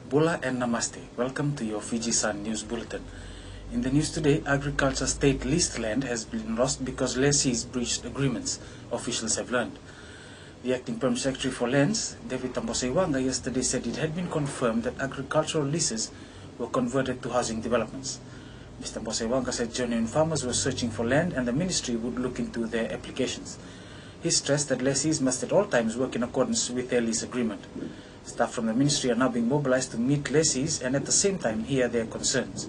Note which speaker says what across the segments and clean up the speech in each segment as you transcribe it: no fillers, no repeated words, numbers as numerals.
Speaker 1: Vula and Namaste. Welcome to your Fiji Sun News Bulletin. In the news today, agriculture state leased land has been lost because lessees breached agreements, officials have learned. The acting Permanent Secretary for Lands, David Tamboseiwanga, yesterday said it had been confirmed that agricultural leases were converted to housing developments. Mr. Tamboseiwanga said genuine farmers were searching for land and the ministry would look into their applications. He stressed that lessees must at all times work in accordance with their lease agreement. Staff from the ministry are now being mobilized to meet lessees and at the same time hear their concerns.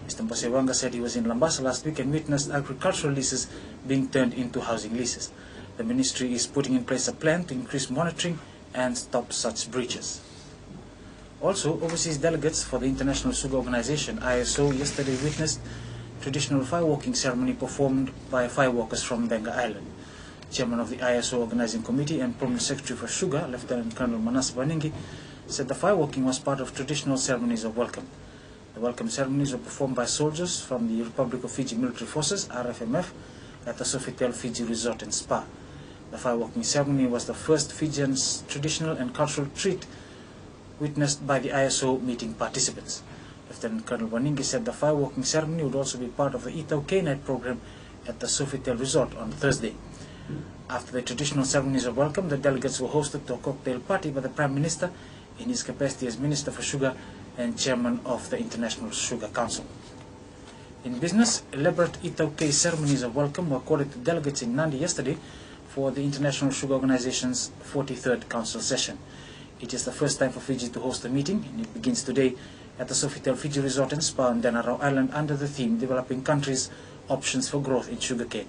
Speaker 1: Mr. Tamboseiwanga said he was in Lambasa last week and witnessed agricultural leases being turned into housing leases. The ministry is putting in place a plan to increase monitoring and stop such breaches. Also, overseas delegates for the International Sugar Organization, ISO, yesterday witnessed traditional firewalking ceremony performed by firewalkers from Benga Island. Chairman of the ISO Organizing Committee and Permanent Secretary for Sugar, Lieutenant Colonel Manas Baningi, said the firewalking was part of traditional ceremonies of welcome. The welcome ceremonies were performed by soldiers from the Republic of Fiji Military Forces, RFMF, at the Sofitel Fiji Resort and Spa. The firewalking ceremony was the first Fijian traditional and cultural treat witnessed by the ISO meeting participants. Lieutenant Colonel Baningi said the firewalking ceremony would also be part of the Itau K-Night program at the Sofitel Resort on Thursday. After the traditional ceremonies of welcome, the delegates were hosted to a cocktail party by the Prime Minister in his capacity as Minister for Sugar and Chairman of the International Sugar Council. In business, elaborate Itau K ceremonies of welcome were accorded to delegates in Nandi yesterday for the International Sugar Organization's 43rd Council session. It is the first time for Fiji to host a meeting, and it begins today at the Sofitel Fiji Resort and Spa on Denarau Island under the theme Developing Countries Options for Growth in Sugarcane.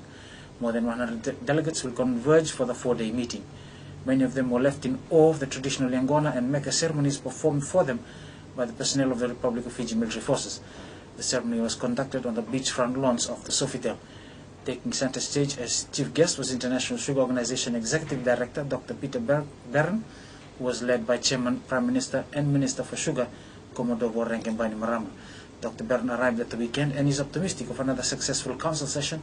Speaker 1: More than 100 delegates will converge for the 4-day meeting. Many of them were left in awe of the traditional Yangona and Mecca ceremonies performed for them by the personnel of the Republic of Fiji Military Forces. The ceremony was conducted on the beachfront lawns of the Sofitel. Taking center stage as chief guest was International Sugar Organization Executive Director Dr. Peter Barron, who was led by Chairman, Prime Minister and Minister for Sugar, Commodore Rankenbani Marama. Dr. Barron arrived at the weekend and is optimistic of another successful council session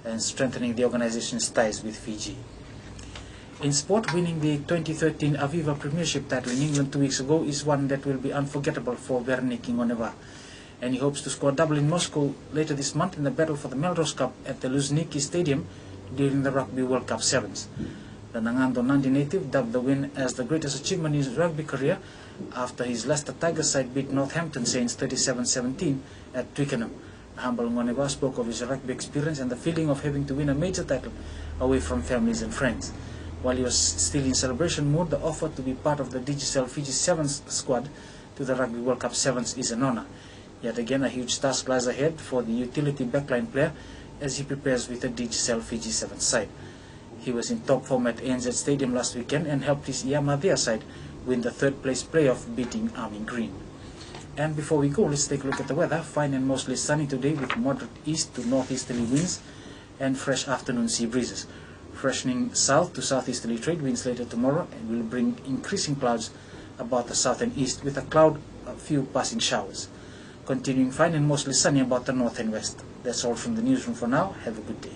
Speaker 1: and strengthening the organization's ties with Fiji. In sport, winning the 2013 Aviva Premiership title in England 2 weeks ago is one that will be unforgettable for Veronique Ngoneva, and he hopes to score double in Moscow later this month in the battle for the Melrose Cup at the Luzhniki Stadium during the Rugby World Cup Sevens. The Nangando Nandi native dubbed the win as the greatest achievement in his rugby career after his Leicester Tigers side beat Northampton Saints 37-17 at Twickenham. Humble Ngoneva spoke of his rugby experience and the feeling of having to win a major title away from families and friends. While he was still in celebration mood, the offer to be part of the Digicel Fiji Sevens squad to the Rugby World Cup Sevens is an honor. Yet again, a huge task lies ahead for the utility backline player as he prepares with the Digicel Fiji Sevens side. He was in top form at ANZ Stadium last weekend and helped his Yamadea side win the third place playoff, beating Army Green. And before we go, let's take a look at the weather. Fine and mostly sunny today with moderate east to northeasterly winds and fresh afternoon sea breezes. Freshening south to southeasterly trade winds later tomorrow and will bring increasing clouds about the south and east with a few passing showers. Continuing fine and mostly sunny about the north and west. That's all from the newsroom for now. Have a good day.